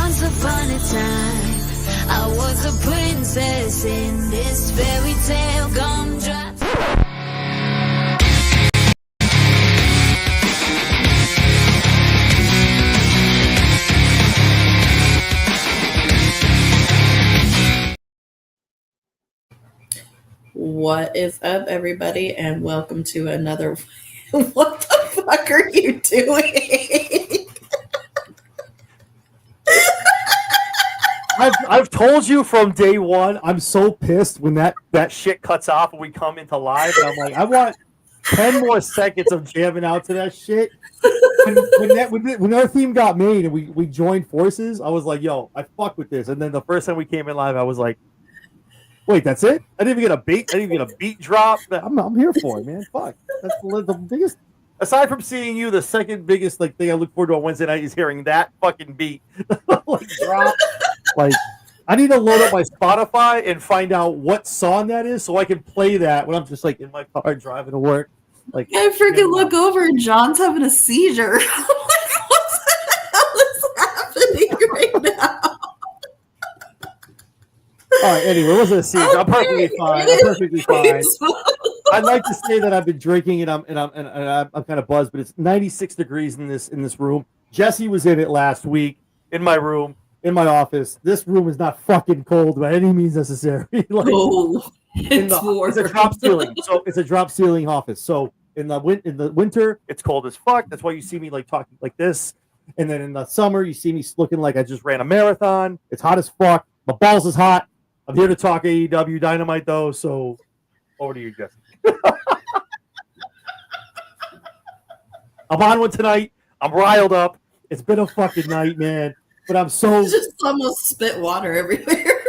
Once upon a time, I was a princess in this fairy tale gumdrop. What is up, everybody, and welcome to another. What the fuck are you doing? I've told you from day one. I'm so pissed when that shit cuts off and we come into live, and I'm like, I want 10 more seconds of jamming out to that shit. When our theme got made and we joined forces, I was like, yo, I fuck with this. And then the first time we came in live, I was like, wait, that's it? I didn't even get a beat. I didn't even get a beat drop. I'm here for it, man. Fuck. That's the biggest. Aside from seeing you, the second biggest thing I look forward to on Wednesday night is hearing that fucking beat drop. I need to load up my Spotify and find out what song that is so I can play that when I'm just in my car driving to work. I freaking look over and John's having a seizure. I'm like, what the hell is happening right now? All right, anyway, it wasn't a seizure. I'm perfectly fine. I'd like to say that I've been drinking and I'm kind of buzzed, but it's 96 degrees in this room. Jesse was in it last week in my room, in my office. This room is not fucking cold by any means necessary. It's a drop ceiling. So it's a drop ceiling office. So in the winter, it's cold as fuck. That's why you see me talking like this. And then in the summer, you see me looking like I just ran a marathon. It's hot as fuck. My balls is hot. I'm here to talk AEW Dynamite though. So over to you, Jesse. I'm on one tonight. I'm riled up. It's been a fucking night, man. But I'm so just almost spit water everywhere.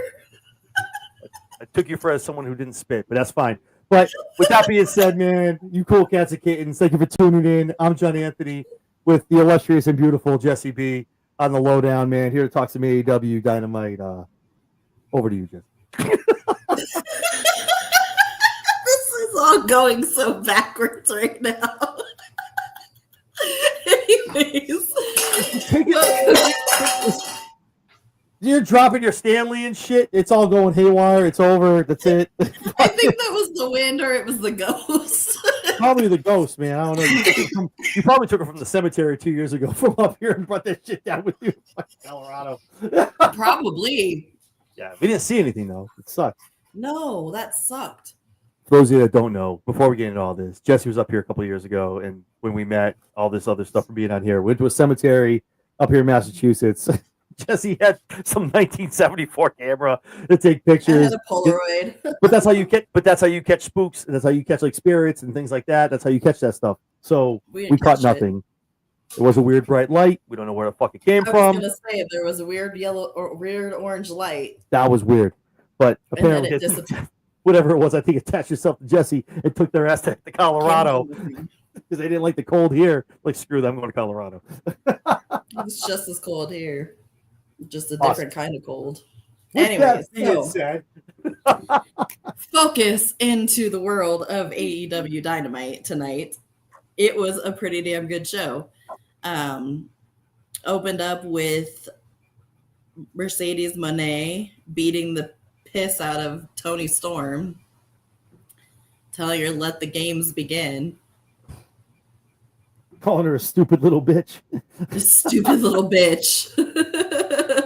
I took you for someone who didn't spit, but that's fine. But with that being said, man, you cool cats and kittens, thank you for tuning in. I'm John Anthony with the illustrious and beautiful Jesse B on the Lowdown, man. Here to talk some AEW Dynamite. Over to you, Jesse. This is all going so backwards right now. Anyways. You're dropping your Stanley and shit. It's all going haywire. It's over. That's it. I think that was the wind or it was the ghost. Probably the ghost, man. I don't know. You probably took it from the cemetery 2 years ago from up here and brought that shit down with you in Colorado. Probably. Yeah, we didn't see anything, though. It sucked. No, that sucked. For those of you that don't know, before we get into all this, Jesse was up here a couple of years ago, and when we met, all this other stuff from being on here, went to a cemetery up here in Massachusetts. Jesse had some 1974 camera to take pictures. I had a Polaroid. But that's how you catch spooks, and that's how you catch spirits and things like that. That's how you catch that stuff. So we caught nothing. It was a weird bright light. We don't know where the fuck it came from. I was gonna say there was a weird yellow or weird orange light. That was weird. But apparently whatever it was, I think attached itself to Jesse and took their ass to Colorado because they didn't like the cold here. Screw them, I'm going to Colorado. It's just as cold here. Just a different kind of cold. Anyway, focus into the world of AEW Dynamite tonight. It was a pretty damn good show. Opened up with Mercedes Moné beating the piss out of Toni Storm, telling her let the games begin. Calling her a stupid little bitch. Stupid little bitch.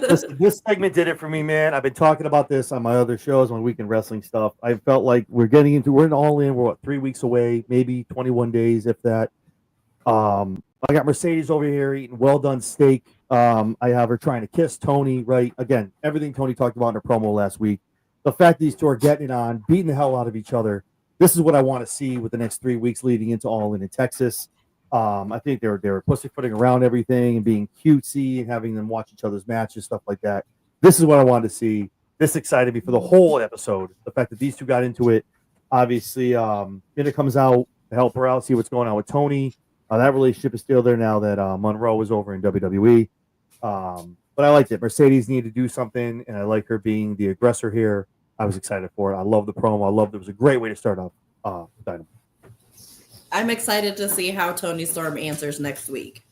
Listen, this segment did it for me, man. I've been talking about this on my other shows, on Weekend Wrestling stuff. I felt like we're in all in. We're 3 weeks away, maybe 21 days, if that. I got Mercedes over here eating well done steak. I have her trying to kiss Tony, right? Again, everything Tony talked about in her promo last week. The fact these two are getting it on, beating the hell out of each other. This is what I want to see with the next 3 weeks leading into All In Texas. I think they were pussyfooting around everything and being cutesy and having them watch each other's matches, stuff like that. This is what I wanted to see. This excited me for the whole episode. The fact that these two got into it. Obviously, Minna comes out to help her out, see what's going on with Tony. That relationship is still there now that Monroe is over in WWE. But I liked it. Mercedes needed to do something, and I like her being the aggressor here. I was excited for it. I love the promo. I loved it. It was a great way to start off Dynamite. I'm excited to see how Toni Storm answers next week.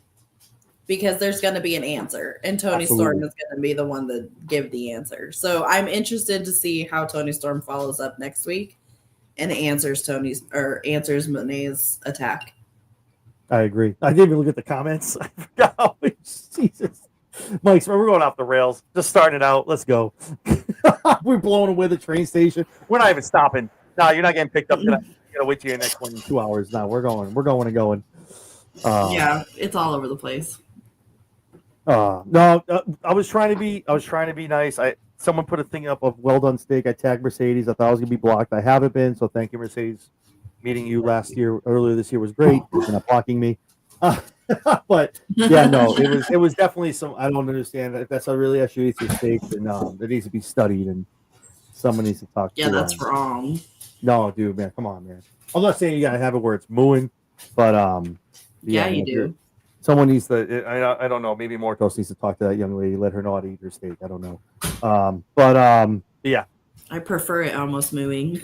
because there's going to be an answer, and Tony Storm is going to be the one to give the answer. So I'm interested to see how Tony Storm follows up next week and answers Monet's attack. I agree. I didn't even look at the comments. I forgot. Jesus. Mike, we're going off the rails. Just starting it out. Let's go. We're blowing away the train station. We're not even stopping. No, you're not getting picked up tonight. You gotta wait till your next one in 2 hours. No, we're going. We're going and going. Yeah, it's all over the place. No, I was trying to be nice. Someone put a thing up of well done steak. I tagged Mercedes. I thought I was gonna be blocked. I haven't been, so thank you, Mercedes. Meeting you earlier this year was great. You're not blocking me. But yeah, no, it was definitely some. I don't understand if that's a really issue eats your steak, then it needs to be studied and someone needs to talk. Yeah, that's wrong. No, dude, man, come on, man. I'm not saying you gotta have it where it's mooing, but yeah, you do. Someone needs to. I don't know. Maybe Mortos needs to talk to that young lady. Let her know how to eat her steak. I don't know. But yeah. I prefer it almost mooing.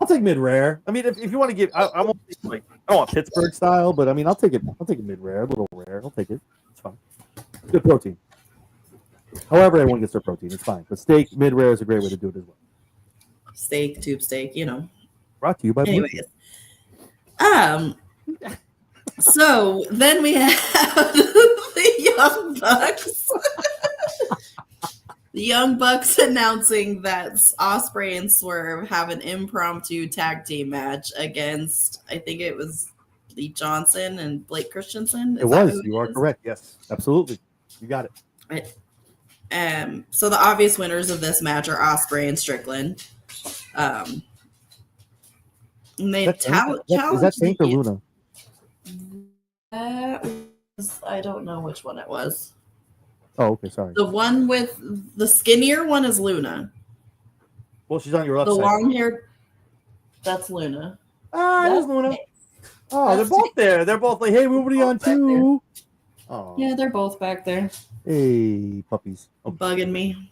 I'll take mid rare. I mean, if you want to give, I won't like. I don't want Pittsburgh style, but I mean, I'll take it. I'll take it mid rare, a little rare. I'll take it. It's fine. Good protein. However, everyone gets their protein. It's fine. But steak mid rare is a great way to do it as well. Steak, tube steak, Brought to you by. Anyways, so then we have the Young Bucks. The Young Bucks announcing that Ospreay and Swerve have an impromptu tag team match against, I think it was Lee Johnson and Blake Christensen. It was. You are correct. Yes, absolutely. You got it. Right. So the obvious winners of this match are Ospreay and Strickland. And they challenge. Is that Tank or Luna? I don't know which one it was. Oh, okay, sorry. The one with the skinnier one is Luna. Well, she's on your left side. The long hair, that's Luna. There's Luna. Oh, they're both there. They're both like, hey, we're on too. Oh. Yeah, they're both back there. Hey, puppies. Oh. Bugging me.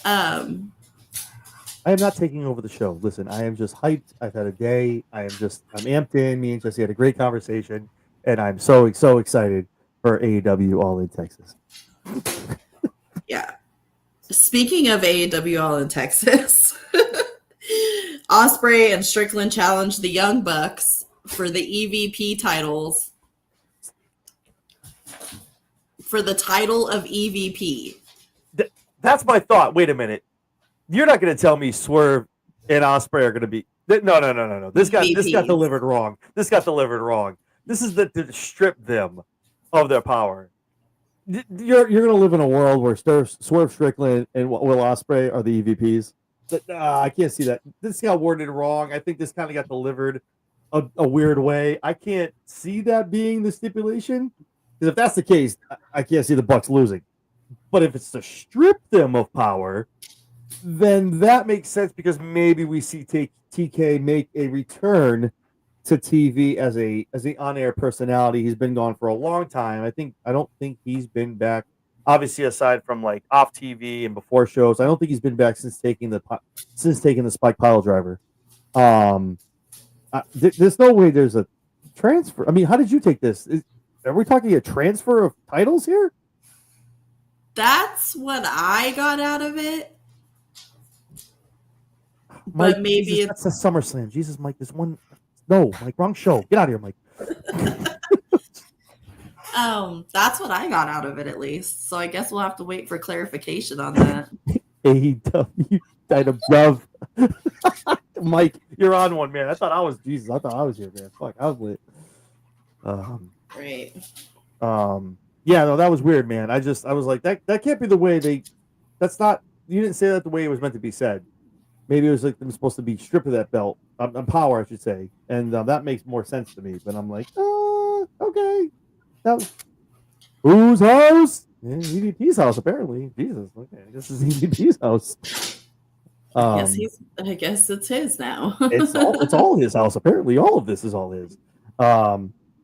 I am not taking over the show. Listen, I am just hyped. I've had a day. I'm amped in. Me and Jesse had a great conversation, and I'm so excited for AEW All in Texas. Yeah. Speaking of AEW All in Texas, Ospreay and Strickland challenged the Young Bucks for the EVP titles. For the title of EVP. That's my thought. Wait a minute. You're not going to tell me Swerve and Ospreay are going to be... No. This got delivered wrong. This is to strip them of their power. You're going to live in a world where Swerve Strickland and Will Ospreay are the EVPs. I can't see that. This got worded wrong. I think this kind of got delivered a weird way. I can't see that being the stipulation. Because if that's the case, I can't see the Bucks losing. But if it's to strip them of power, then that makes sense because maybe we see TK make a return to TV as a on-air personality. He's been gone for a long time. I don't think he's been back. Obviously, aside from like off TV and before shows, I don't think he's been back since taking the Spike Pile Driver. There's no way there's a transfer. I mean, how did you take this? Are we talking a transfer of titles here? That's what I got out of it. Mike, but maybe Jesus, that's a SummerSlam. Jesus, Mike, there's one. No, Mike, wrong show. Get out of here, Mike. That's what I got out of it, at least. So I guess we'll have to wait for clarification on that. AEW Dynam Love. Mike, you're on one, man. I thought I was Jesus. I thought I was here, man. Fuck, I was lit. Great. Yeah, no, that was weird, man. I was like, that can't be the way that's not, you didn't say that the way it was meant to be said. Maybe it was like them supposed to be stripped of that belt, power, I should say. And that makes more sense to me. But I'm like, okay. Whose house? Yeah, EVP's house, apparently. Jesus, okay. This is EVP's house. I guess it's his now. it's all his house. Apparently, all of this is all his.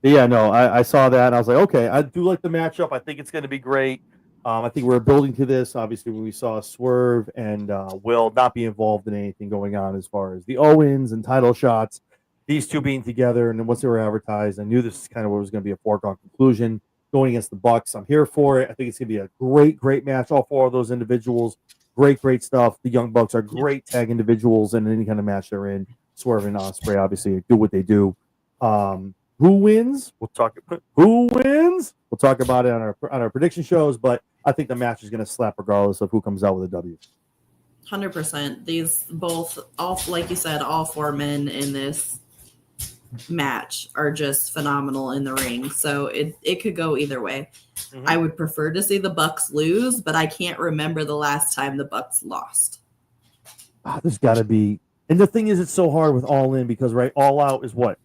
Yeah, no, I saw that and I was like, okay, I do like the matchup. I think it's going to be great. I think we're building to this. Obviously, when we saw Swerve and Will not be involved in anything going on as far as the Owens and title shots, these two being together, and then once they were advertised, I knew this is kind of what was going to be a foregone conclusion going against the Bucks. I'm here for it. I think it's going to be a great match. All four of those individuals, great stuff. The Young Bucks are great tag individuals in any kind of match they're in. Swerve and Ospreay obviously do what they do. Who wins? We'll talk. Who wins? We'll talk about it on our prediction shows. But I think the match is going to slap regardless of who comes out with a W. 100%. These all like you said, all four men in this match are just phenomenal in the ring. So it could go either way. Mm-hmm. I would prefer to see the Bucks lose, but I can't remember the last time the Bucks lost. There's got to be. And the thing is, it's so hard with All In because All Out is what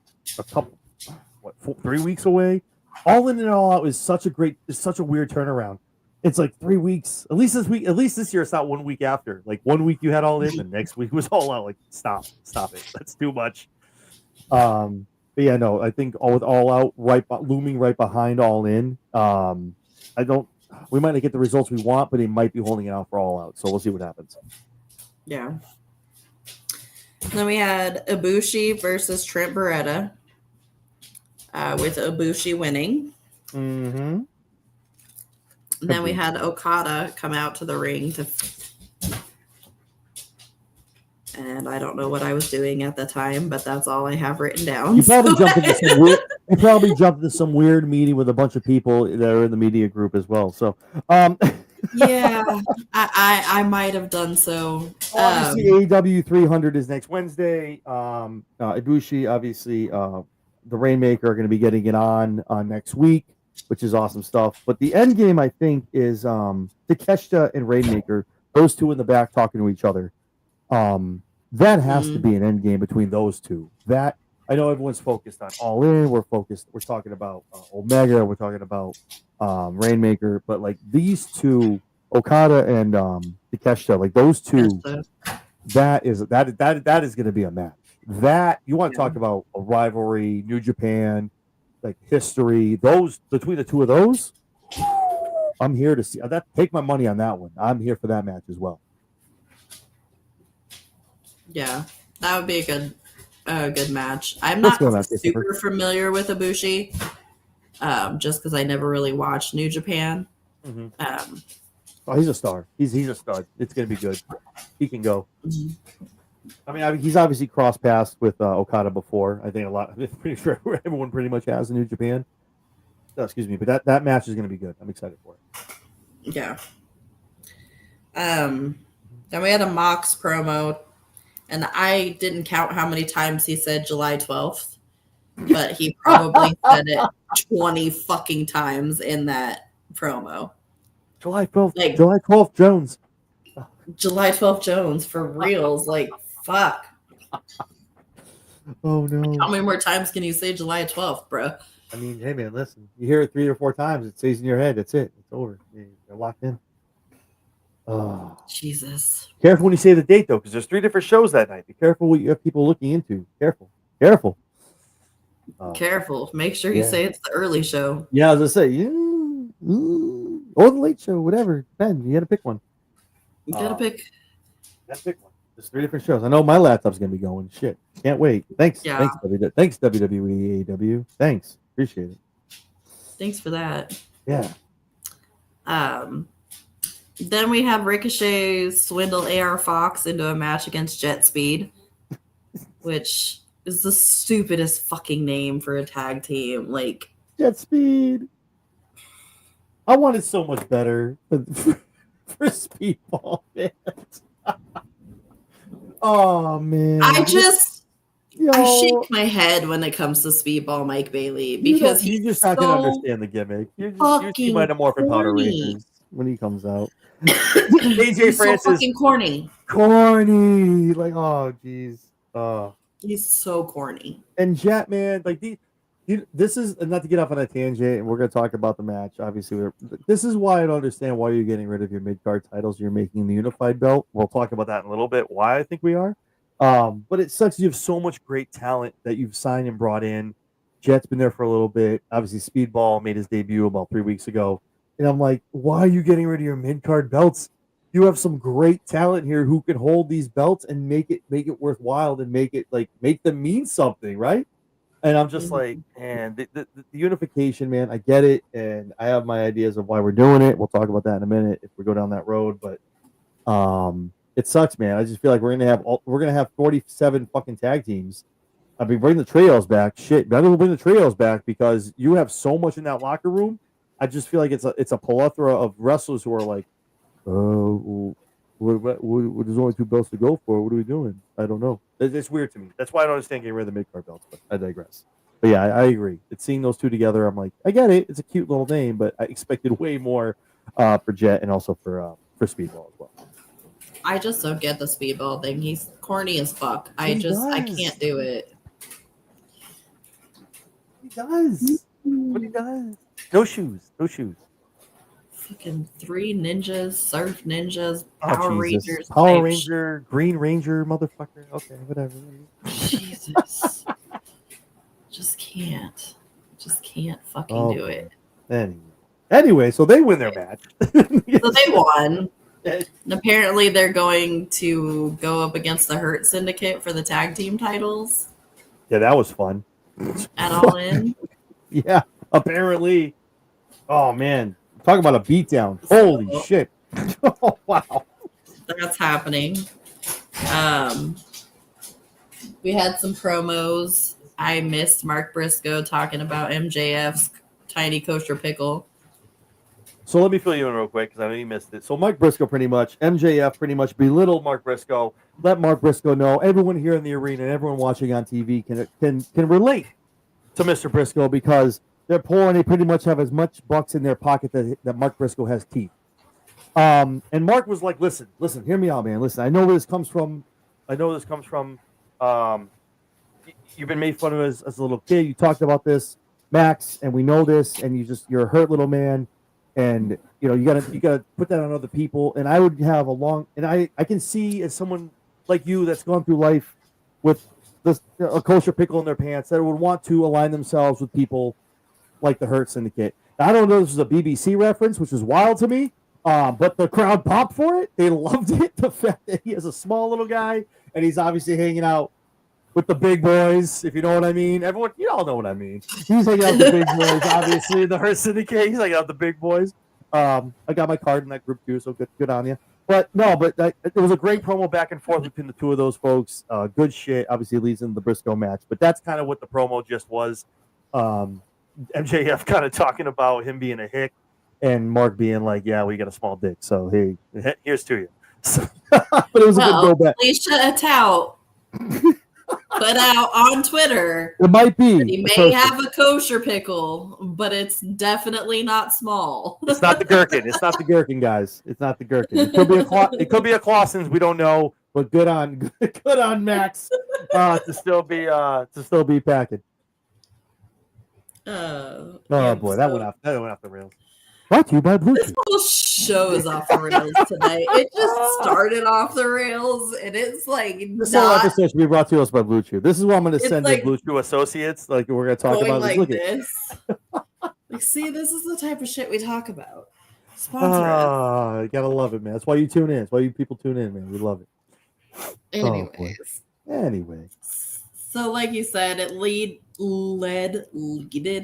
3 weeks away. All In and All Out is such a weird turnaround. It's like 3 weeks. At least this year, it's not 1 week after. Like 1 week you had All In, the next week was All Out. Like stop it. That's too much. But yeah, no, I think with All Out looming right behind All In. We might not get the results we want, but he might be holding it out for All Out. So we'll see what happens. Yeah. Then we had Ibushi versus Trent Beretta, with Ibushi winning. Mm-hmm. And then we had Okada come out to the ring and I don't know what I was doing at the time, but that's all I have written down. You probably jumped into some weird meeting with a bunch of people that are in the media group as well. So, yeah, I might have done so. Obviously, AEW 300 is next Wednesday. Ibushi, obviously, the Rainmaker are going to be getting it on next week, which is awesome stuff. But the end game, I think, is Takeshita and Rainmaker, those two in the back talking to each other. That has to be an end game between those two. That I know everyone's focused on All In. We're talking about Omega. We're talking about Rainmaker. But like these two, Okada and Takeshita, like those two, that is going to be a match. That you want to talk about a rivalry, New Japan, like history. Those between the two of those, I'm here to see that. Take my money on that one. I'm here for that match as well. Yeah, that would be a good match. I'm not super familiar with Ibushi, just because I never really watched New Japan. Mm-hmm. He's a star. He's a stud. It's going to be good. He can go. Mm-hmm. I mean, he's obviously cross paths with Okada before. I think I'm pretty sure everyone pretty much has in New Japan. Excuse me, but that match is going to be good. I'm excited for it. Yeah. Then we had a Mox promo. And I didn't count how many times he said July 12th, but he probably said it 20 fucking times in that promo. July 12th Jones. July 12th Jones for reals. Like, fuck. Oh, no. How many more times can you say July 12th, bro? I mean, hey, man, listen. You hear it 3 or 4 times, it stays in your head. That's it. It's over. You're locked in. Oh, Jesus. Careful when you say the date, though, because there's 3 different shows that night. Be careful what you have people looking into. Careful. Careful. Make sure you say it's the early show. Yeah, I was going to say, or the late show, whatever. Ben, you got to pick one. You got to pick. One. There's 3 different shows. I know my laptop's going to be going. Shit. Can't wait. Thanks. Yeah. Thanks, WWE, AEW. Thanks. Appreciate it. Thanks for that. Yeah. Then we have Ricochet swindle AR Fox into a match against Jet Speed, which is the stupidest fucking name for a tag team. Like Jet Speed. I wanted so much better for Speedball fans. Oh man. I shake my head when it comes to Speedball Mike Bailey because you're just not gonna understand the gimmick. You might have more for Powder Rangers when he comes out. AJ Francis, so fucking corny. Like, oh jeez. He's so corny. And Jet, man, like this is not to get off on a tangent, and we're gonna talk about the match. Obviously, this is why I don't understand why you're getting rid of your mid card titles. You're making the unified belt. We'll talk about that in a little bit. Why I think we are. But it sucks. You have so much great talent that you've signed and brought in. Jet's been there for a little bit. Obviously, Speedball made his debut about 3 weeks ago. And I'm like, why are you getting rid of your mid-card belts? you have some great talent here who can hold these belts and make it worthwhile and make them mean something, right? And I'm just like, man, the unification, man, I get it, and I have my ideas of why we're doing it. We'll talk about that in a minute if we go down that road, but it sucks, man. I just feel like we're gonna have 47 fucking tag teams. I mean, bring the trios back. Shit, better we'll bring the trios back because you have so much in that locker room. I just feel like it's a plethora of wrestlers who are like, oh, there's only 2 belts to go for. What are we doing? I don't know. It's weird to me. That's why I don't understand getting rid of the mid-card belts, but I digress. But yeah, I agree. It's seeing those 2 together. I'm like, I get it. It's a cute little name, but I expected way more for Jet and also for Speedball as well. I just don't get the Speedball thing. He's corny as fuck. I can't do it. He does. What he does. No shoes. Fucking 3 ninjas, surf ninjas, Power Rangers. Power Ranger, Green Ranger, motherfucker. Okay, whatever. Jesus. Just can't fucking do it. Anyway, so they win their match. So they won. And apparently they're going to go up against the Hurt Syndicate for the tag team titles. Yeah, that was fun. At All In. Yeah, apparently. Oh, man. Talk about a beatdown. Holy shit. Oh, wow. That's happening. We had some promos. I missed Mark Briscoe talking about MJF's tiny kosher pickle. So let me fill you in real quick because I know you missed it. So MJF pretty much belittled Mark Briscoe. Let Mark Briscoe know everyone here in the arena and everyone watching on TV can relate to Mr. Briscoe because they're poor and they pretty much have as much bucks in their pocket that Mark Briscoe has teeth. And Mark was like, listen, hear me out, man. Listen, I know where this comes from. You've been made fun of as a little kid. You talked about this, Max, and we know this, and you're a hurt little man. And you gotta put that on other people. And I would have I can see as someone like you that's gone through life with a kosher pickle in their pants that would want to align themselves with people like the Hurt Syndicate. Now, I don't know if this is a BBC reference, which is wild to me, but the crowd popped for it. They loved it. The fact that he is a small little guy and he's obviously hanging out with the big boys, if you know what I mean. Everyone, you all know what I mean. He's hanging out with the big boys, obviously, in the Hurt Syndicate. He's hanging out with the big boys. I got my card in that group, too, so good on you. But it was a great promo back and forth between the 2 of those folks. Good shit. Obviously, leads into the Briscoe match. But that's kind of what the promo just was. MJF kind of talking about him being a hick and Mark being like, yeah, we got a small dick. So, hey, here's to you. So, but it was a good go back. Alicia Tout put out on Twitter. It might be. He may have a kosher pickle, but it's definitely not small. It's not the gherkin. It's not the gherkin, guys. It's not the gherkin. It could be a Clausen's. We don't know. But good on Max to still be packing. Boy, that went off the rails. Brought to you by Blue. This whole show is off the rails tonight. It just started off the rails, and it's like this whole episode should be brought to us by Blue Chew. This is what I'm going to send to Blue Chew Associates. Like we're going to talk about like this. Like, see, this is the type of shit we talk about. Sponsor us. You gotta love it, man. That's why you tune in. That's why you people tune in, man. We love it. Anyway. So, like you said, it leaded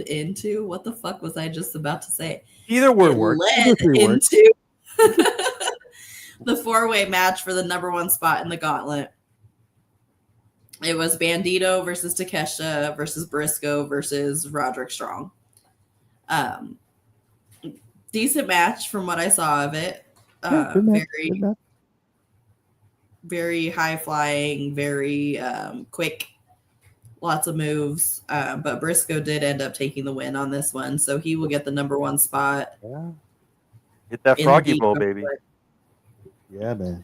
into what the fuck was I just about to say? Either word works. Led into the 4-way match for the number 1 spot in the gauntlet. It was Bandito versus Takeshita versus Briscoe versus Roderick Strong. Decent match from what I saw of it. Very high flying, very quick. Lots of moves, but Briscoe did end up taking the win on this one, so he will get the number 1 spot. Yeah. Get that Froggy Bowl, baby. Yeah, man.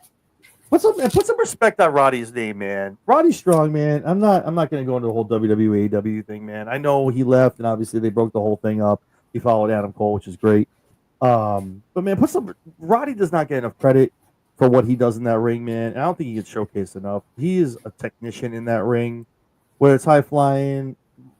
Put some respect on Roddy's name, man. Roddy Strong, man. I'm not going to go into the whole WWE AEW thing, man. I know he left, and obviously they broke the whole thing up. He followed Adam Cole, which is great. But man, Roddy does not get enough credit for what he does in that ring, man. And I don't think he gets showcased enough. He is a technician in that ring. Whether it's high flying,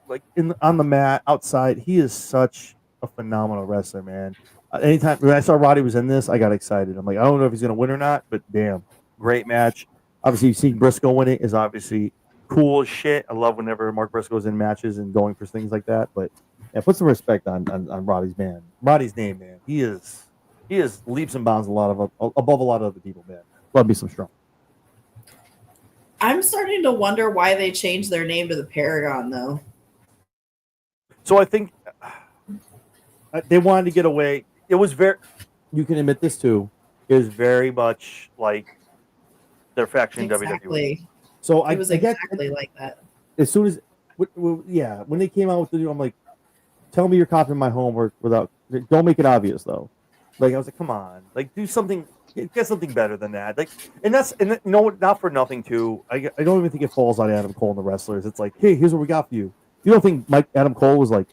like on the mat, outside, he is such a phenomenal wrestler, man. Anytime when I saw Roddy was in this, I got excited. I'm like, I don't know if he's gonna win or not, but damn, great match. Obviously, seeing Briscoe win it is obviously cool as shit. I love whenever Mark Briscoe's in matches and going for things like that. But yeah, put some respect on Roddy's name, man. He is leaps and bounds above a lot of other people, man. Love me some Strong. I'm starting to wonder why they changed their name to the Paragon, though. So I think they wanted to get away. It was very. You can admit this too. It was very much like their faction Exactly. WWE. So it was exactly like that. As soon as, when they came out with the new, I'm like, tell me you're copying my homework without. Don't make it obvious though. Like I was like, come on, like do something. Get something better than that. Like, and no, not for nothing too. I don't even think it falls on Adam Cole and the wrestlers. It's like, hey, here's what we got for you. You don't think Adam Cole was like,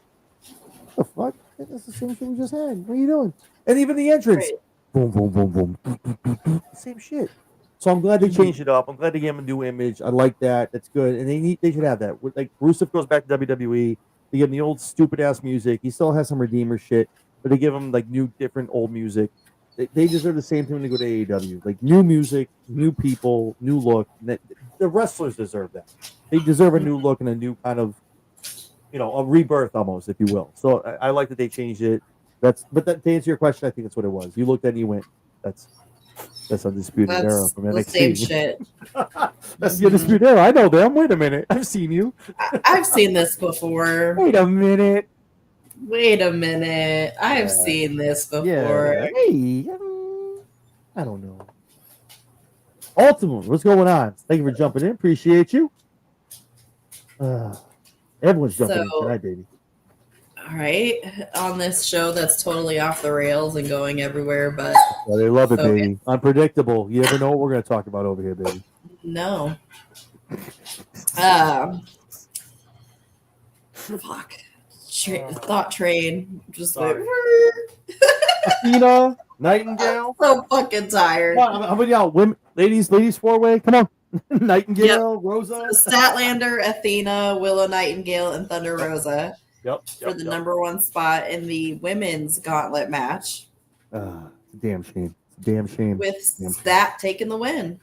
what the fuck? That's the same thing we just had. What are you doing? And even the entrance, boom, boom, boom, boom, same shit. So I'm glad they changed it up. I'm glad they gave him a new image. I like that. That's good. And they should have that. Like Rusev goes back to WWE. They give him the old stupid ass music. He still has some Redeemer shit, but they give him like new, different old music. They deserve the same thing when they go to AEW. Like new music, new people, new look. The wrestlers deserve that. They deserve a new look and a new kind of, a rebirth almost, if you will. So I like that they changed it. To answer your question, I think that's what it was. You looked at it and you went, that's Undisputed Era from NXT. The same shit. That's the Undisputed Era. I know them. Wait a minute. I've seen you. I've seen this before. Wait a minute. I've seen this before. Yeah. Hey, I don't know. Ultimate, what's going on? Thank you for jumping in. Appreciate you. Everyone's jumping in tonight, baby. All right. On this show that's totally off the rails and going everywhere, but well, they love it, baby. Unpredictable. You never know what we're going to talk about over here, baby. No. Fuck. Thought train. Just like Athena, Nightingale. I'm so fucking tired. Come on, how about y'all? Women, ladies, 4-way. Come on. Nightingale, yep. Rosa. Statlander, Athena, Willow Nightingale, and Thunder Rosa. Yep. For the number one spot in the women's gauntlet match. Damn shame. With Stat taking the win.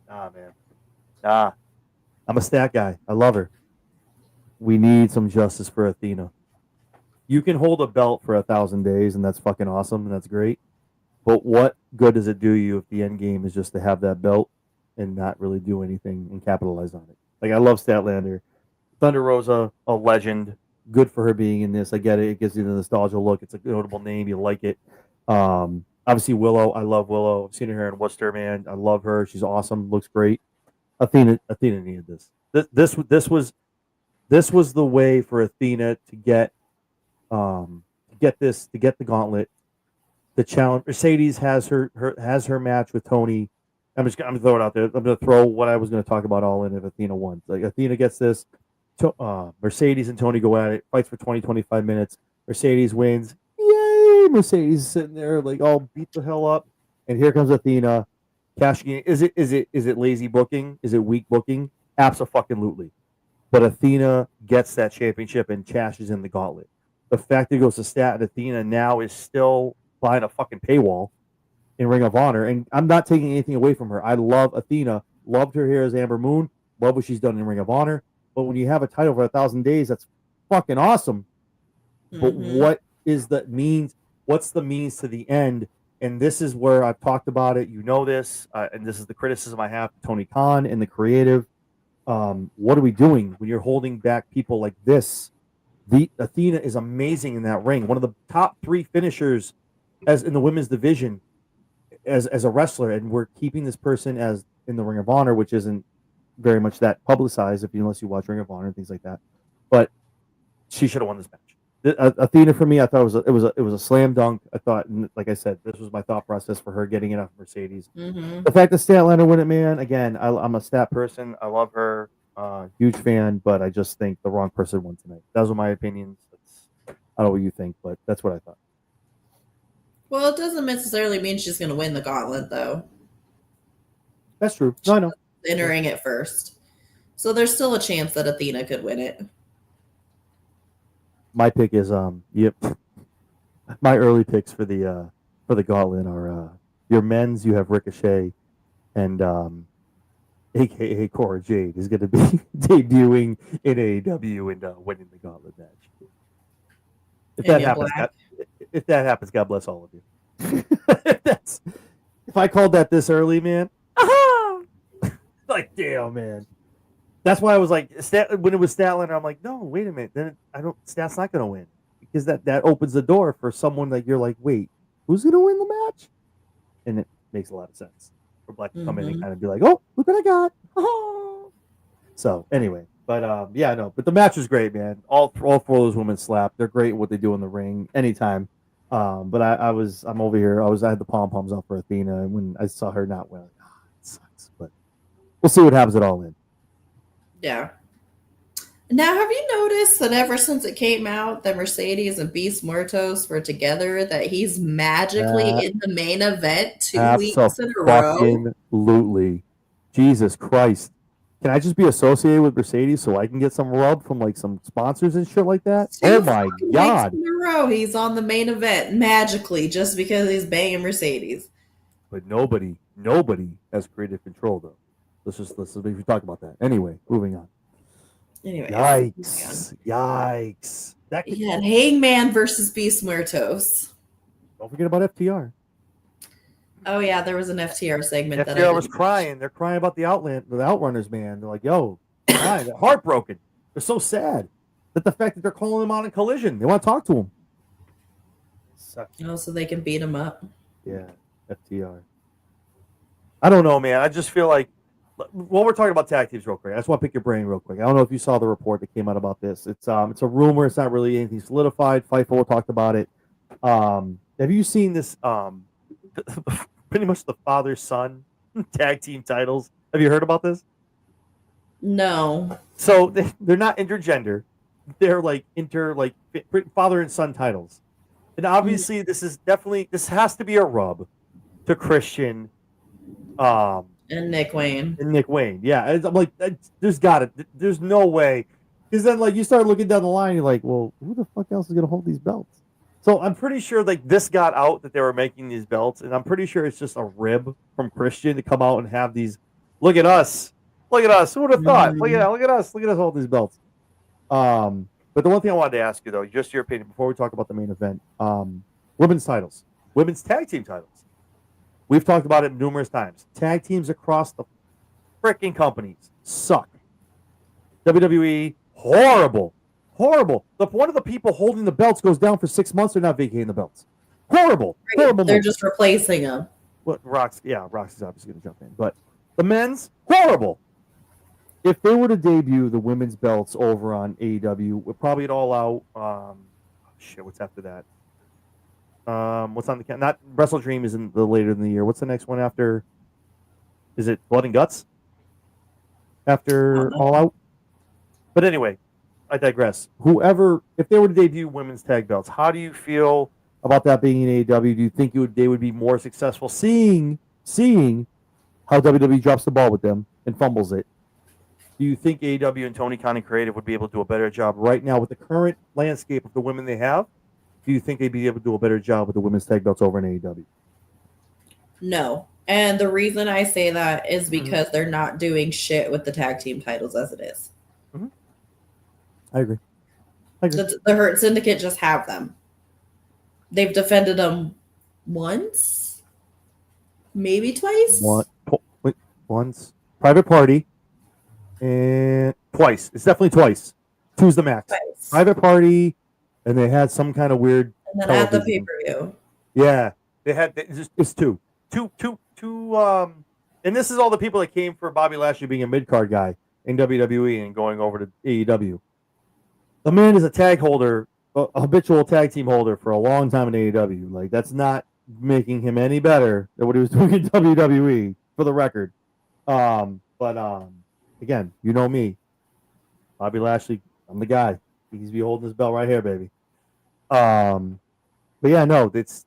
Man. I'm a Stat guy. I love her. We need some justice for Athena. You can hold a belt for 1,000 days, and that's fucking awesome, and that's great. But what good does it do you if the end game is just to have that belt and not really do anything and capitalize on it? Like, I love Statlander. Thunder Rosa, a legend. Good for her being in this. I get it. It gives you the nostalgia look. It's a notable name. You like it. Obviously, Willow. I love Willow. I've seen her in Worcester, man. I love her. She's awesome. Looks great. Athena needed this. This was the way for Athena to get the gauntlet. The challenge. Mercedes has her match with Tony. I'm gonna throw it out there. I'm gonna throw what I was gonna talk about all in if Athena won. Like Athena gets this. Mercedes and Tony go at it. Fights for 20-25 minutes. Mercedes wins. Yay! Mercedes is sitting there like all beat the hell up. And here comes Athena cashing in. Is it lazy booking? Is it weak booking? Absolutely. But Athena gets that championship and cashes in the gauntlet. The fact that it goes to Stat and Athena now is still behind a fucking paywall in Ring of Honor. And I'm not taking anything away from her. I love Athena. Loved her here as Amber Moon. Love what she's done in Ring of Honor. But when you have a title for 1,000 days, that's fucking awesome. Mm-hmm. But what is the means? What's the means to the end? And this is where I've talked about it. You know this. And this is the criticism I have to Tony Khan and the creative. What are we doing when you're holding back people like this? Athena is amazing in that ring. One of the top 3 finishers as in the women's division as a wrestler. And we're keeping this person as in the Ring of Honor, which isn't very much that publicized unless you watch Ring of Honor and things like that. But she should have won this match. Athena for me, I thought it was a slam dunk. I thought, like I said, this was my thought process for her getting it off Mercedes. Mm-hmm. The fact that Statlander win it, man. Again, I'm a Stat person. I love her, huge fan. But I just think the wrong person won tonight. Those are my opinions. I don't know what you think, but that's what I thought. Well, it doesn't necessarily mean she's going to win the gauntlet, though. That's true. No, I know. Entering it first. So there's still a chance that Athena could win it. My pick is yep. My early picks for the gauntlet are your men's. You have Ricochet and AKA Cora Jade is going to be debuting in AEW and winning the gauntlet match. If that happens, God bless all of you. If I called that this early, man, like damn, man. That's why I was like, when it was Statlander, I'm like, no, wait a minute. Then Stat's not going to win because that opens the door for someone like you're like, wait, who's going to win the match? And it makes a lot of sense for Black to come in and kind of be like, oh, look what I got. So anyway, but yeah, no, but the match was great, man. All four of those women slap. They're great at what they do in the ring anytime. But I'm over here. I had the pom poms up for Athena, and when I saw her not win, it sucks. But we'll see what happens at All In. Yeah. Now, have you noticed that ever since it came out that Mercedes and Beast Muertos were together, that he's magically in the main event 2 weeks in a row? Absolutely. Jesus Christ. Can I just be associated with Mercedes so I can get some rub from like some sponsors and shit like that? Oh my God. 2 weeks in a row, he's on the main event magically just because he's banging Mercedes. But nobody has creative control though. Let's maybe talk about that. Anyway, moving on. Anyway, yikes! Hangman versus Beast Muertos. Don't forget about FTR. Oh yeah, there was an FTR segment. FTR was crying. They're crying about the Outrunners, man. They're like, "Yo, they're heartbroken. They're so sad that the fact that they're calling them out in Collision. They want to talk to them. Oh, so they can beat them up. Yeah, FTR. I don't know, man. I just feel like. Well, we're talking about tag teams real quick. I just want to pick your brain real quick. I don't know if you saw the report that came out about this. It's a rumor. It's not really anything solidified. Fightful talked about it. Have you seen this? Pretty much the father-son tag team titles. Have you heard about this? No. So they're not intergender. They're like father and son titles. And obviously, this has to be a rub to Christian. And Nick Wayne. Yeah. I'm like, there's no way. Because then, like, you start looking down the line, you're like, well, who the fuck else is going to hold these belts? So I'm pretty sure, like, this got out that they were making these belts, and I'm pretty sure it's just a rib from Christian to come out and have these. Look at us. Who would have thought? Look at us hold these belts. But the one thing I wanted to ask you, though, just your opinion before we talk about the main event, women's titles, women's tag team titles. We've talked about it numerous times. Tag teams across the freaking companies suck. WWE, horrible. One of the people holding the belts goes down for 6 months. They're not vacating the belts. Horrible. They're just replacing them. Roxy's obviously going to jump in. But the men's, horrible. If they were to debut the women's belts over on AEW, we're probably at All Out. What's after that? What's on the not Wrestle Dream is in the later in the year. What's the next one after? Is it Blood and Guts? After All Out? But anyway, I digress. If they were to debut women's tag belts, how do you feel about that being in AEW? Do you think they would be more successful seeing how WWE drops the ball with them and fumbles it? Do you think AEW and Tony Khan and Creative would be able to do a better job right now with the current landscape of the women they have? Do you think they'd be able to do a better job with the women's tag belts over in AEW? No. And the reason I say that is because they're not doing shit with the tag team titles as it is. Mm-hmm. I agree. The Hurt Syndicate just have them. They've defended them once, maybe twice. Once. Private Party. And twice. It's definitely twice. Two's the max. Twice. Private Party. And they had some kind of weird. And then at the pay-per-view. Yeah. It's two. And this is all the people that came for Bobby Lashley being a mid-card guy in WWE and going over to AEW. The man is a tag holder, a habitual tag team holder for a long time in AEW. Like, that's not making him any better than what he was doing in WWE, for the record. Again, you know me. Bobby Lashley, I'm the guy. He's be holding his belt right here, baby. But yeah, no, it's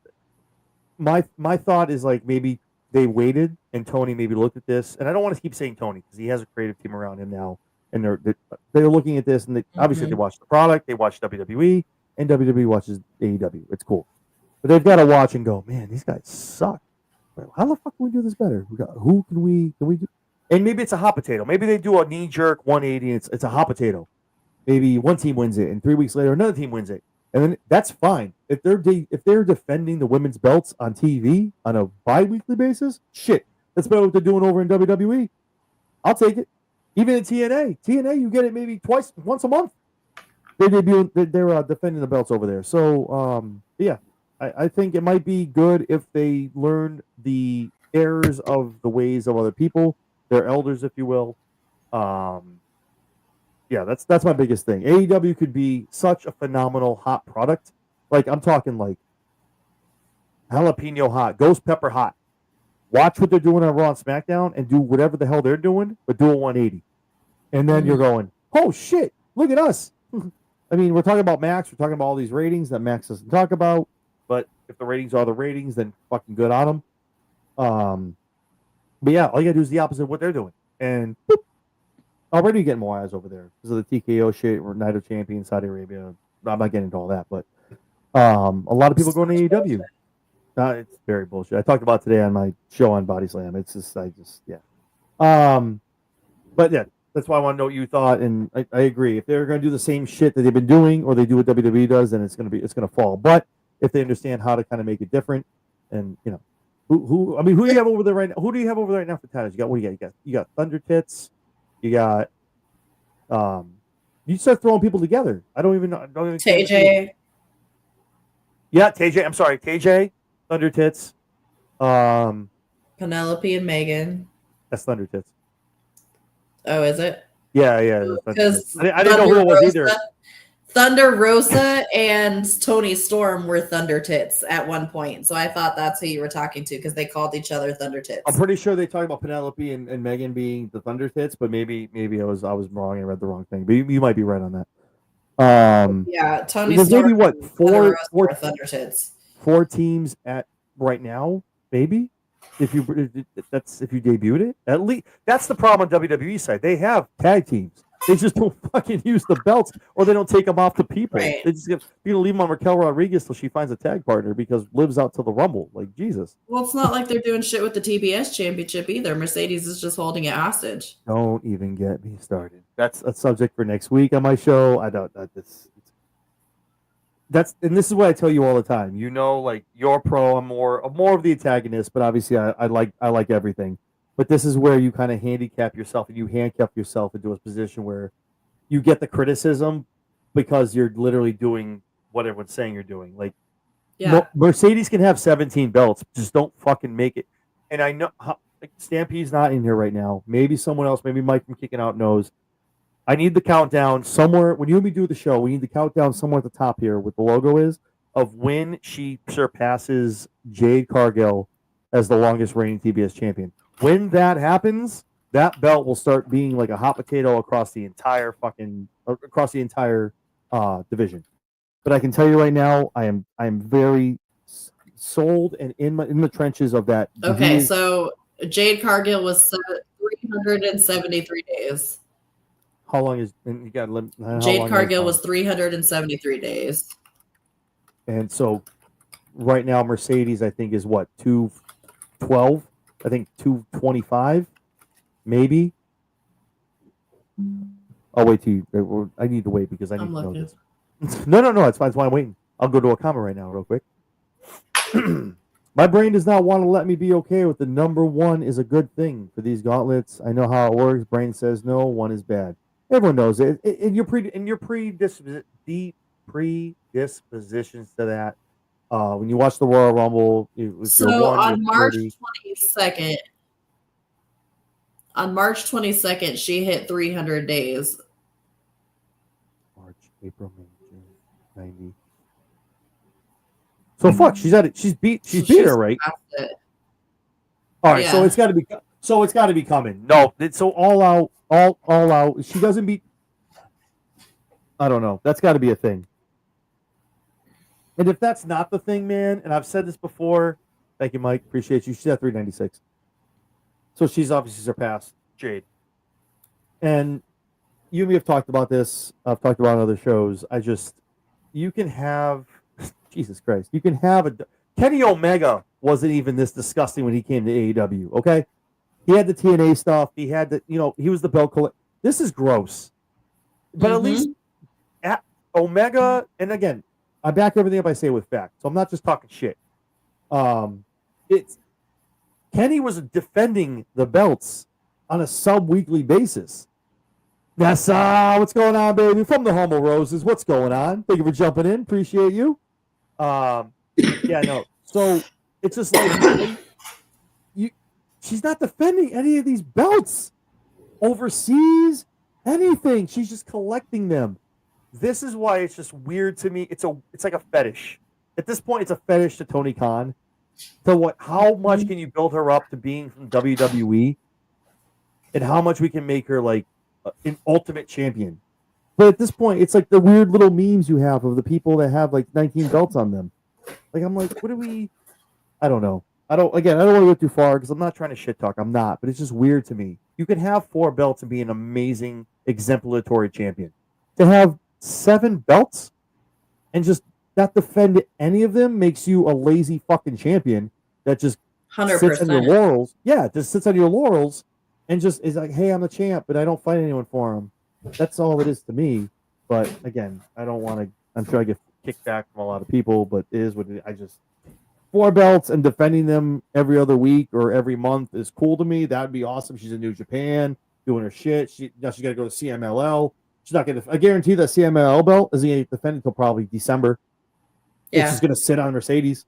my thought is like maybe they waited and Tony maybe looked at this, and I don't want to keep saying Tony because he has a creative team around him now, and they're looking at this and obviously they watched the product, they watched WWE, and WWE watches AEW. It's cool, but they've got to watch and go, man, these guys suck. How the fuck can we do this better? Who can we do? And maybe it's a hot potato. Maybe they do a knee jerk 180 and it's a hot potato. Maybe one team wins it and 3 weeks later another team wins it. And then that's fine. If they're defending the women's belts on TV on a bi-weekly basis, shit. That's better what they're doing over in WWE. I'll take it. Even in TNA, you get it maybe once a month. They're defending the belts over there. So yeah, I think it might be good if they learn the errors of the ways of other people, their elders, if you will. Yeah, that's my biggest thing. AEW could be such a phenomenal hot product. Like I'm talking like jalapeno hot, ghost pepper hot. Watch what they're doing on Raw and SmackDown and do whatever the hell they're doing, but do a 180. And then you're going, oh shit, look at us. I mean, we're talking about Max. We're talking about all these ratings that Max doesn't talk about. But if the ratings are the ratings, then fucking good on them. But yeah, all you gotta do is the opposite of what they're doing. And boop, already getting more eyes over there because of the TKO shit or Night of Champions, Saudi Arabia. I'm not getting into all that, but a lot of people going to AEW. It's very bullshit. I talked about today on my show on Body Slam. It's just, yeah. But yeah, that's why I want to know what you thought, and I agree. If they're going to do the same shit that they've been doing, or they do what WWE does, then it's going to fall. But if they understand how to kind of make it different, and you know, who do you have over there right now? Who do you have over there right now for titles? You got Thunder Tits. You got you start throwing people together. I don't even know. TJ. Yeah, TJ. I'm sorry, TJ. Thunder Tits. Penelope and Megan. That's Thunder Tits. Oh, is it? Yeah. Because I didn't know who it was either. Thunder Rosa and Tony Storm were Thunder Tits at one point. So I thought that's who you were talking to because they called each other Thunder Tits. I'm pretty sure they talked about Penelope and Megan being the Thunder Tits, but maybe I was wrong and read the wrong thing. But you might be right on that. Yeah, Tony Storm. Maybe what four Thunder Tits. 4 teams at right now, maybe. If you debuted it, at least that's the problem on WWE side. They have tag teams. They just don't fucking use the belts, or they don't take them off the people. Right. They just leave them on Raquel Rodriguez till she finds a tag partner because Liv's out to the Rumble. Like Jesus. Well, it's not like they're doing shit with the TBS championship either. Mercedes is just holding it hostage. Don't even get me started. That's a subject for next week on my show. I don't. And this is what I tell you all the time. You know, like you're pro. I'm more of the antagonist, but obviously I like everything. But this is where you kind of handicap yourself and you handcuff yourself into a position where you get the criticism because you're literally doing what everyone's saying you're doing. Like, yeah, Mercedes can have 17 belts, just don't fucking make it. And I know Stampede's not in here right now. Maybe someone else, maybe Mike from Kicking Out knows. I need the countdown somewhere. When you and me do the show, we need the countdown somewhere at the top here, what the logo is, of when she surpasses Jade Cargill as the longest reigning TBS champion. When that happens, that belt will start being like a hot potato across the entire division. But I can tell you right now, I am very sold and in the trenches of that. Okay, so Jade Cargill was 373 days. How long is you got? Jade Cargill was 373 days. And so, right now, Mercedes I think is what 212. I think 225, maybe. I'll wait till you. I need to wait because I need to know this. No. It's fine. That's why I'm waiting. I'll go to a comment right now, real quick. My brain does not want to let me be okay with the number 1 is a good thing for these gauntlets. I know how it works. Brain says no, 1 is bad. Everyone knows it. In your predispositions to that. When you watch the Royal Rumble, it was so on March 22nd, she hit 300 days. March, April, May, June, 90. So fuck, she's at it. She's beat her, right? All right, yeah. So it's got to be coming. No, so all out. She doesn't beat. I don't know. That's got to be a thing. And if that's not the thing, man, and I've said this before, thank you, Mike. Appreciate you. She's at 396. So she's obviously surpassed Jade. And you and me have talked about this. I've talked about it on other shows. you can have Jesus Christ. You can have a Kenny Omega wasn't even this disgusting when he came to AEW. Okay, he had the TNA stuff. He had the he was the belt collector. This is gross. But at least at Omega, and again, I back everything up I say with fact, so I'm not just talking shit. It's Kenny was defending the belts on a sub-weekly basis. That's what's going on, baby? From the Humble Roses, what's going on? Thank you for jumping in. Appreciate you. Yeah, no. So it's just like she's not defending any of these belts overseas, anything. She's just collecting them. This is why it's just weird to me. It's like a fetish. At this point, it's a fetish to Tony Khan. So how much can you build her up to being from WWE, and how much we can make her like an ultimate champion? But at this point, it's like the weird little memes you have of the people that have like 19 belts on them. Like, I'm like, what do we? I don't know. I don't want to go too far because I'm not trying to shit talk. I'm not, but it's just weird to me. You can have 4 belts and be an amazing exemplary champion. To have 7 belts and just not defend any of them makes you a lazy fucking champion that just 100%. sits on your laurels. Yeah, just sits on your laurels and just is like, hey, I'm the champ, but I don't fight anyone for him. That's all it is to me. But again, I don't want to. I'm sure I get kicked back from a lot of people, but it is what it is. I just 4 belts and defending them every other week or every month is cool to me. That'd be awesome. She's in New Japan doing her shit. She's got to go to CMLL. She's not going to. I guarantee that CMLL belt isn't going to defend until probably December. Yeah. It's just going to sit on Mercedes,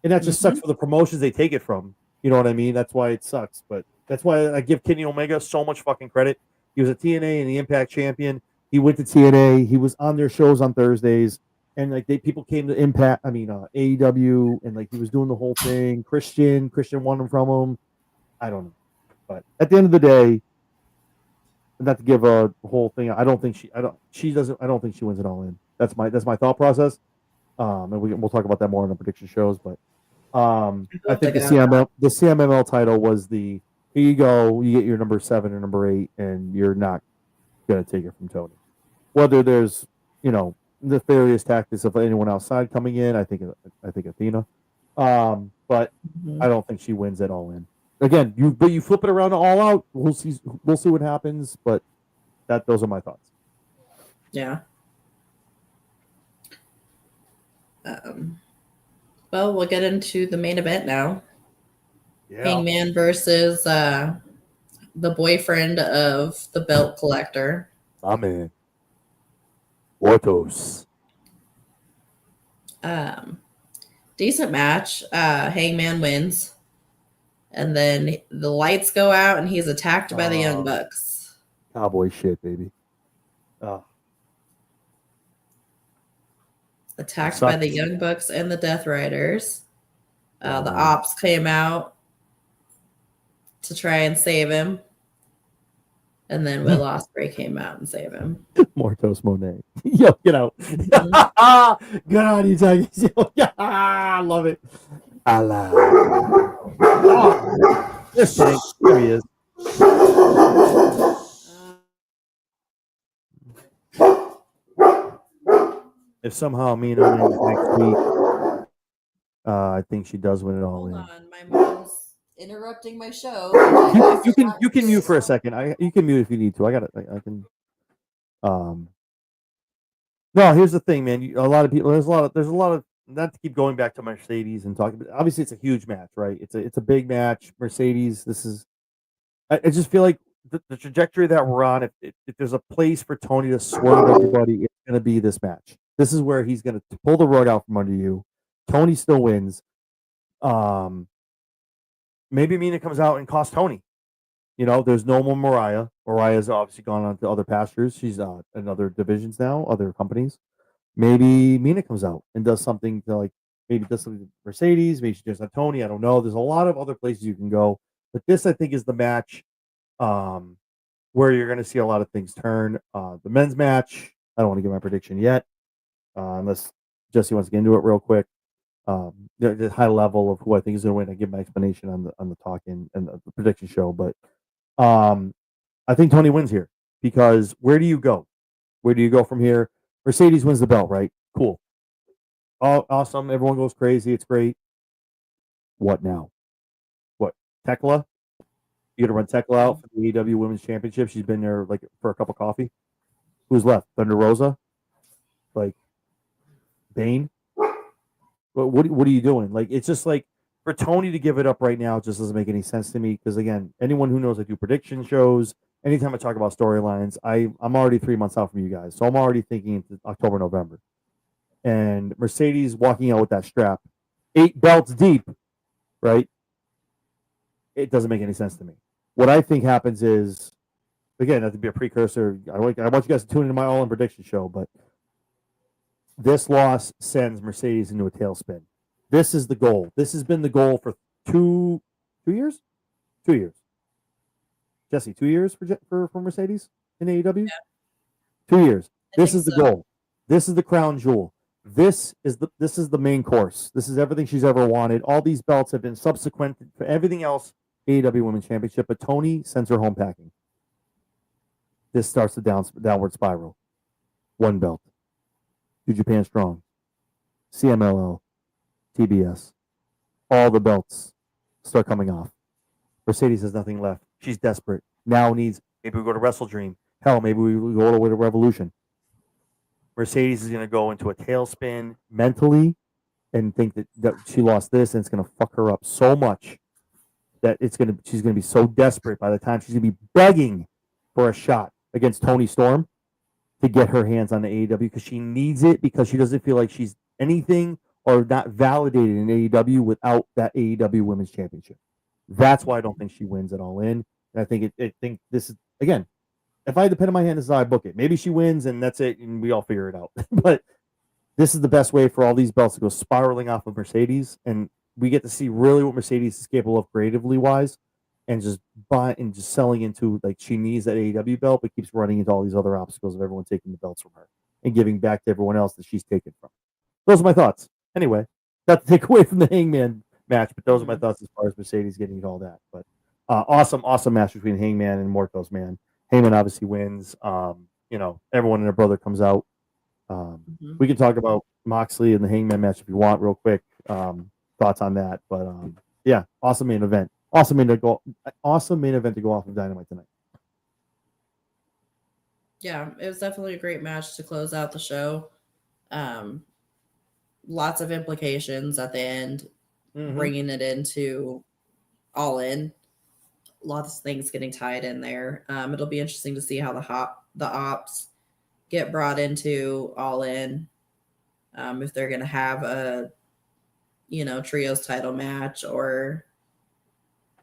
and that just sucks for the promotions they take it from. You know what I mean? That's why it sucks. But that's why I give Kenny Omega so much fucking credit. He was a TNA and the Impact champion. He went to TNA. He was on their shows on Thursdays, and like people came to Impact. I mean AEW, and like he was doing the whole thing. Christian won them from him. I don't know, but at the end of the day, not to give a whole thing. I don't think she think she wins it all in. That's my thought process. And we'll talk about that more in the prediction shows. But I think the CMML title was the here you go. You get your number 7 or number 8, and you're not going to take it from Tony. Whether there's nefarious tactics of anyone outside coming in, I think Athena. But I don't think she wins it all in. Again, you flip it around to All Out. We'll see what happens. But those are my thoughts. Yeah. Well, we'll get into the main event now. Yeah. Hangman versus the boyfriend of the belt collector. My man. Ortos. Decent match. Hangman wins. And then the lights go out and he's attacked by the Young Bucks. Cowboy shit, baby. Attacked by the Young Bucks and the Death Riders. The Ops came out to try and save him. And then Will Ospreay came out and saved him. Mortos Monet. Yo, get out. Good on you, Tigers. I love it. I love it. This thing. There he is. If somehow Mina wins next week, I think she does win it all in. Hold on, my mom's interrupting my show. You can mute for a second. You can mute if you need to. I can. No, here's the thing, man. A lot of people. There's a lot of. Not to keep going back to Mercedes and talking, but obviously it's a huge match, right? It's a big match. Mercedes. This is. I just feel like the trajectory that we're on. If there's a place for Tony to swerve everybody, it's going to be this match. This is where he's going to pull the rug out from under you. Tony still wins. Maybe Mina comes out and costs Tony. There's no more Mariah. Mariah's obviously gone on to other pastures. She's in other divisions now, other companies. Maybe Mina comes out and does something to maybe does something to Mercedes. Maybe she does on Tony. I don't know. There's a lot of other places you can go. But this, I think, is the match where you're going to see a lot of things turn. The men's match, I don't want to give my prediction yet, unless Jesse wants to get into it real quick. The high level of who I think is going to win. I give my explanation on the talking and the prediction show, but I think Tony wins here because where do you go? Where do you go from here? Mercedes wins the belt, right? Cool. Oh, awesome. Everyone goes crazy. It's great. What now? What? Tekla? You gonna run Tekla out for the AEW Women's Championship? She's been there like for a cup of coffee. Who's left? Thunder Rosa? Like Bane? What are you doing? Like, it's just like for Tony to give it up right now just doesn't make any sense to me. Because again, anyone who knows I do prediction shows, anytime I talk about storylines, I'm already 3 months out from you guys, so I'm already thinking into October, November. And Mercedes walking out with that strap, 8 belts deep, right? It doesn't make any sense to me. What I think happens is, again, not to be a precursor, I want you guys to tune into my all-in prediction show, but this loss sends Mercedes into a tailspin. This is the goal. This has been the goal for 2 years? 2 years. Jesse, 2 years for Mercedes in AEW? Yeah. 2 years. This is the goal. This is the crown jewel. This is the main course. This is everything she's ever wanted. All these belts have been subsequent for everything else, AEW Women's Championship, but Tony sends her home packing. This starts the downward spiral. 1 belt. New Japan Strong. CMLL. TBS. All the belts start coming off. Mercedes has nothing left. She's desperate. Now needs, maybe we go to Wrestle Dream. Hell, maybe we go all the way to Revolution. Mercedes is going to go into a tailspin mentally and think that she lost this and it's going to fuck her up so much that she's going to be so desperate by the time she's going to be begging for a shot against Toni Storm to get her hands on the AEW because she needs it, because she doesn't feel like she's anything or not validated in AEW without that AEW Women's Championship. That's why I don't think she wins at All In. And I think this is, again, if I had the pen in my hand, this is how I book it. Maybe she wins and that's it, and we all figure it out. But this is the best way for all these belts to go spiraling off of Mercedes, and we get to see really what Mercedes is capable of creatively wise, and just selling into, like, she needs that AEW belt, but keeps running into all these other obstacles of everyone taking the belts from her and giving back to everyone else that she's taken from. Those are my thoughts. Anyway, not to take away from the Hangman match, but those are my thoughts as far as Mercedes getting all that. But awesome match between Hangman and Mortos, man. Heyman obviously wins. Everyone and their brother comes out. We can talk about Moxley and the Hangman match if you want, real quick. Thoughts on that, but yeah, awesome main event. Awesome main event to go off of Dynamite tonight. Yeah, it was definitely a great match to close out the show. Lots of implications at the end, bringing it into All In. Lots of things getting tied in there. It'll be interesting to see how the ops get brought into All In. If they're going to have a, trios title match, or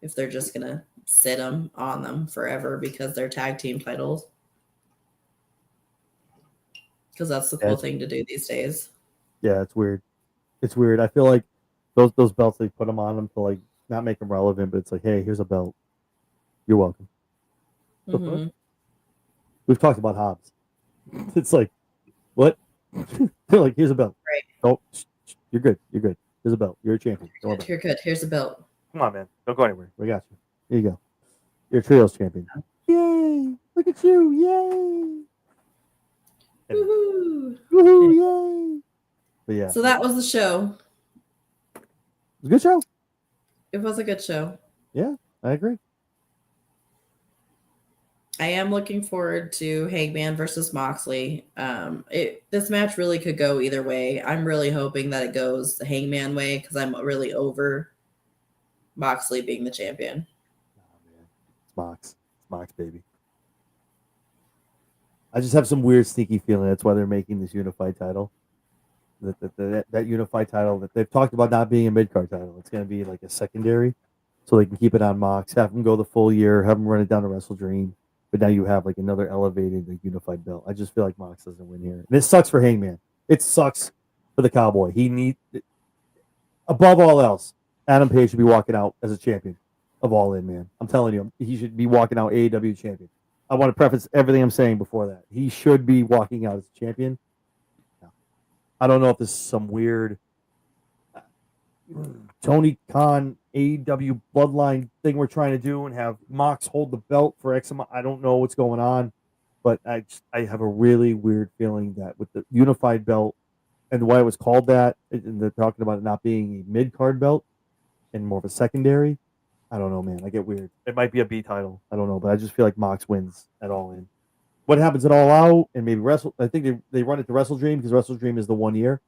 if they're just going to sit them on them forever because they're tag team titles. Because that's the cool thing to do these days. Yeah, it's weird. It's weird. I feel like those belts, they put them on them to, like, not make them relevant, but it's like, hey, here's a belt. You're welcome. We've talked about Hobbs. It's like, what? They're like, here's a belt. Right. Oh, you're good. You're good. Here's a belt. You're a champion. You're good. Here's a belt. Come on, man. Don't go anywhere. We got you. Here you go. You're a trios champion. Yay! Look at you. Yay! Woohoo! Woohoo! Yay! But yeah. So that was the show. It was a good show. It was a good show. Yeah, I agree. I am looking forward to Hangman versus Moxley. This match really could go either way. I'm really hoping that it goes the Hangman way because I'm really over Moxley being the champion. Oh, man. It's Mox. It's Mox, baby. I just have some weird, sneaky feeling that's why they're making this unified title. That unified title that they've talked about not being a mid-card title. It's going to be like a secondary, so they can keep it on Mox, have him go the full year, have him run it down to Wrestle Dream. But now you have like another elevated, like, unified belt. I just feel like Mox doesn't win here. And it sucks for Hangman. It sucks for the Cowboy. He needs, above all else, Adam Page should be walking out as a champion of All In, man. I'm telling you, he should be walking out AEW champion. I want to preface everything I'm saying before that. He should be walking out as a champion. No. I don't know if this is some weird Tony Khan AEW bloodline thing we're trying to do and have Mox hold the belt for X amount. I don't know what's going on, but I have a really weird feeling that with the unified belt and why it was called that, and they're talking about it not being a mid card belt and more of a secondary. I don't know, man. I get weird. It might be a B title. I don't know, but I just feel like Mox wins at All In. What happens at All Out and maybe Wrestle? I think they run it to Wrestle Dream because Wrestle Dream is the 1 year.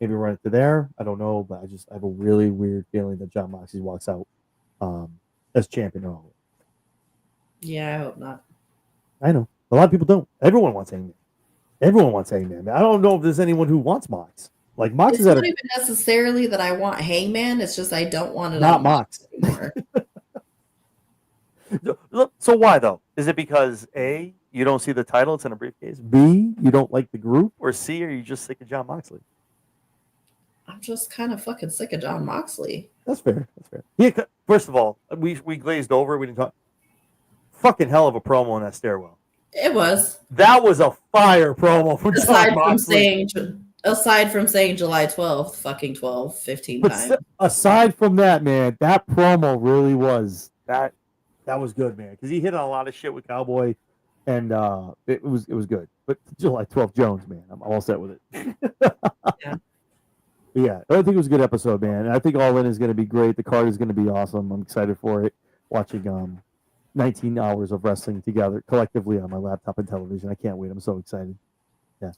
Maybe run it to there. I don't know, but I have a really weird feeling that John Moxley walks out as champion. All Yeah, I hope not. I know a lot of people don't. Everyone wants Hangman. Everyone wants Hangman. I don't know if there's anyone who wants Mox. Like Mox It's is at not even necessarily that I want Hangman. It's just I don't want it not on Mox anymore. So why though? Is it because A, you don't see the title, it's in a briefcase? B, you don't like the group? Or C, are you just sick of John Moxley? I'm just kind of fucking sick of John Moxley. That's fair. That's fair. Yeah, first of all, we glazed over. We didn't talk. Fucking hell of a promo in that stairwell. It was. That was a fire promo from John Moxley. Aside from saying July 12th, fucking 12, 15 times. Aside from that, man, that promo really was that was good, man. Because he hit on a lot of shit with Cowboy, and it was good. But July 12th Jones, man, I'm all set with it. Yeah, I think it was a good episode, man. And I think All In is going to be great. The card is going to be awesome. I'm excited for it. Watching 19 hours of wrestling together collectively on my laptop and television. I can't wait. I'm so excited.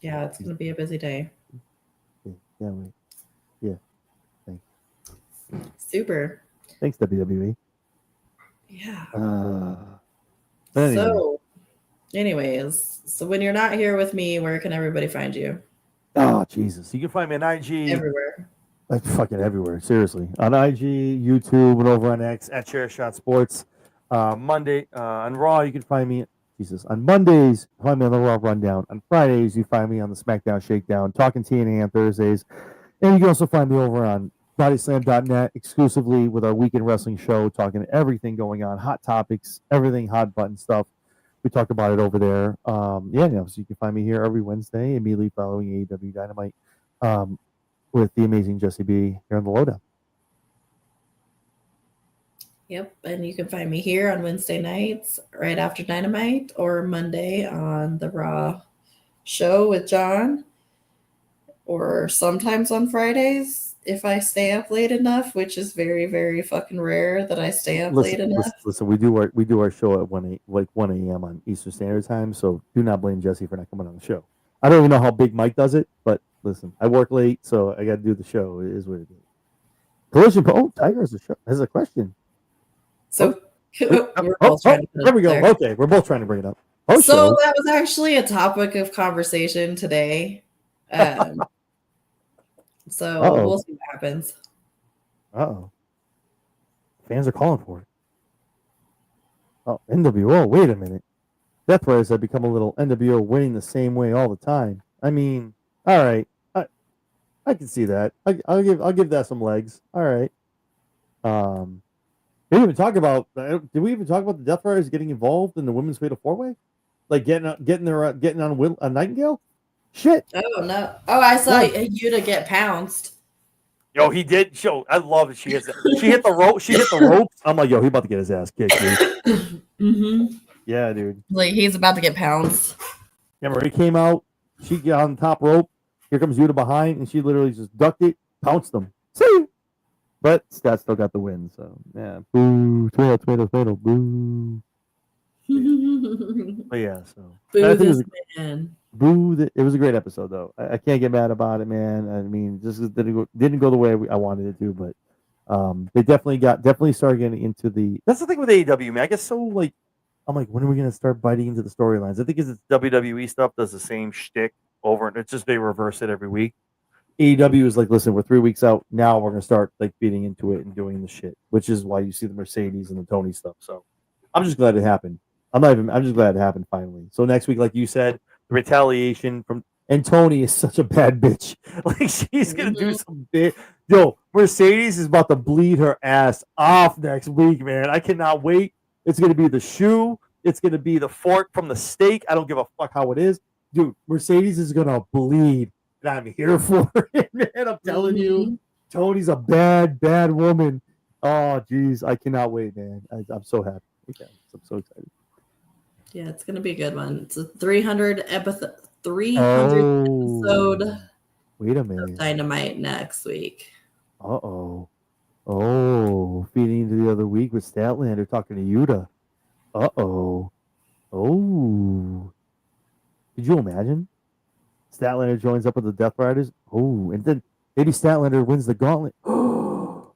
Yeah, it's going to be a busy day. Yeah, can't wait. Yeah, thanks. Super. Thanks, WWE. Yeah. Anyway. So, anyways, so when you're not here with me, where can everybody find you? Oh, Jesus. You can find me on IG. Everywhere. Like fucking everywhere. Seriously. On IG, YouTube, and over on X at Chairshot Sports. Monday, on Raw, you can find me. Jesus. On Mondays, find me on the Raw Rundown. On Fridays, you find me on the SmackDown Shakedown. Talking TNA on Thursdays. And you can also find me over on bodyslam.net exclusively with our weekend wrestling show, talking everything going on, hot topics, everything hot button stuff. We talk about it over there. So you can find me here every Wednesday, immediately following AEW Dynamite, with the amazing Jesse B here on the Lowdown. Yep, and you can find me here on Wednesday nights right after Dynamite, or Monday on the Raw show with John, or sometimes on Fridays if I stay up late enough, which is very, very fucking rare that I stay up late enough. Listen, we do our show at 1 a.m. on Eastern Standard Time, so do not blame Jesse for not coming on the show. I don't even know how Big Mike does it, but listen, I work late, so I got to do the show. It is what it is. Collision. Oh, Tiger has a question. So there we go. There. Okay, we're both trying to bring it up. So that was actually a topic of conversation today. So we'll see what happens. Fans are calling for it. Oh, NWO. Wait a minute. Death Riders have become a little NWO winning the same way all the time. I mean, all right. I can see that. I'll give that some legs. All right. We didn't even talk about. Did we even talk about the Death Riders getting involved in the women's fatal 4-way? Like getting on a Nightingale? Shit. Oh no. Oh, I saw Yuta get pounced. Yo, he did. I love it. She hit the rope. She hit the ropes. I'm like, yo, he about to get his ass kicked, dude. Mm-hmm. Yeah, dude. Like he's about to get pounced. Yeah, Marie came out. She got on the top rope. Here comes Yuta behind, and she literally just ducked it, pounced them. See? But Scott still got the win. So yeah, boo, tomato, boo. But yeah, so boo this man. Boo! It was a great episode, though. I can't get mad about it, man. I mean, just didn't go the way I wanted it to, but they definitely started getting into the. That's the thing with AEW, man. I guess so. Like, I'm like, when are we gonna start biting into the storylines? I think it's WWE stuff does the same shtick over, and it's just they reverse it every week. AEW is like, listen, we're 3 weeks out now. We're gonna start like beating into it and doing the shit, which is why you see the Mercedes and the Tony stuff. So I'm just glad it happened. I'm just glad it happened finally. So next week, like you said. The retaliation from Tony is such a bad bitch. Like she's gonna do some big. Yo, Mercedes is about to bleed her ass off next week, man. I cannot wait. It's gonna be the shoe. It's gonna be the fork from the steak. I don't give a fuck how it is, dude. Mercedes is gonna bleed, and I'm here for it, man. I'm telling you, Tony's a bad woman. Oh, geez, I cannot wait, man. I'm so happy. Okay, I'm so excited. Yeah, it's gonna be a good one. It's a 300 episode Wait a minute. Dynamite next week. Uh-oh. Oh, feeding into the other week with Statlander talking to Yuta. Uh-oh. Oh. Could you imagine? Statlander joins up with the Death Riders. Oh, and then maybe Statlander wins the gauntlet. Oh.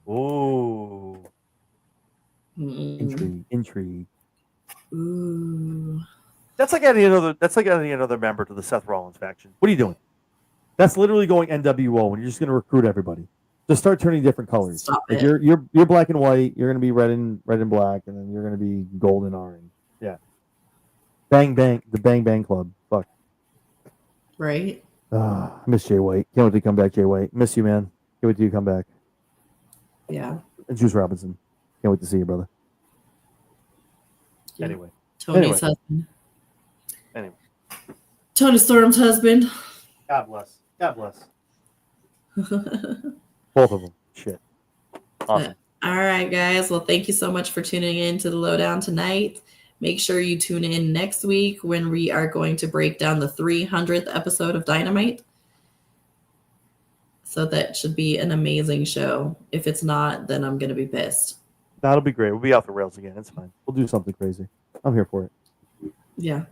Oh. Intrigue. Ooh. That's like adding another member to the Seth Rollins faction. What are you doing? That's literally going NWO when you're just going to recruit everybody. Just start turning different colors. Stop like it. you're black and white. You're going to be red and black, and then you're going to be gold and orange. Yeah. Bang bang, the Bang Bang Club. Fuck. Right. I miss Jay White. Can't wait to come back, Jay White. Miss you, man. Can't wait till you come back. Yeah. And Juice Robinson. Can't wait to see you, brother. Yeah. Anyway. Tony's husband. Anyway. Tony Storm's husband. God bless. God bless. Both of them. Shit. Awesome. All right, guys. Well, thank you so much for tuning in to the Lowdown tonight. Make sure you tune in next week when we are going to break down the 300th episode of Dynamite. So that should be an amazing show. If it's not, then I'm going to be pissed. That'll be great. We'll be off the rails again. It's fine. We'll do something crazy. I'm here for it. Yeah.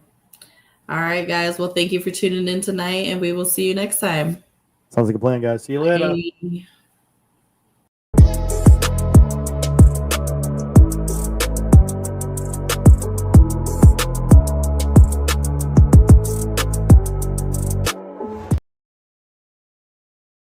All right, guys. Well, thank you for tuning in tonight, and we will see you next time. Sounds like a plan, guys. See you later. Bye.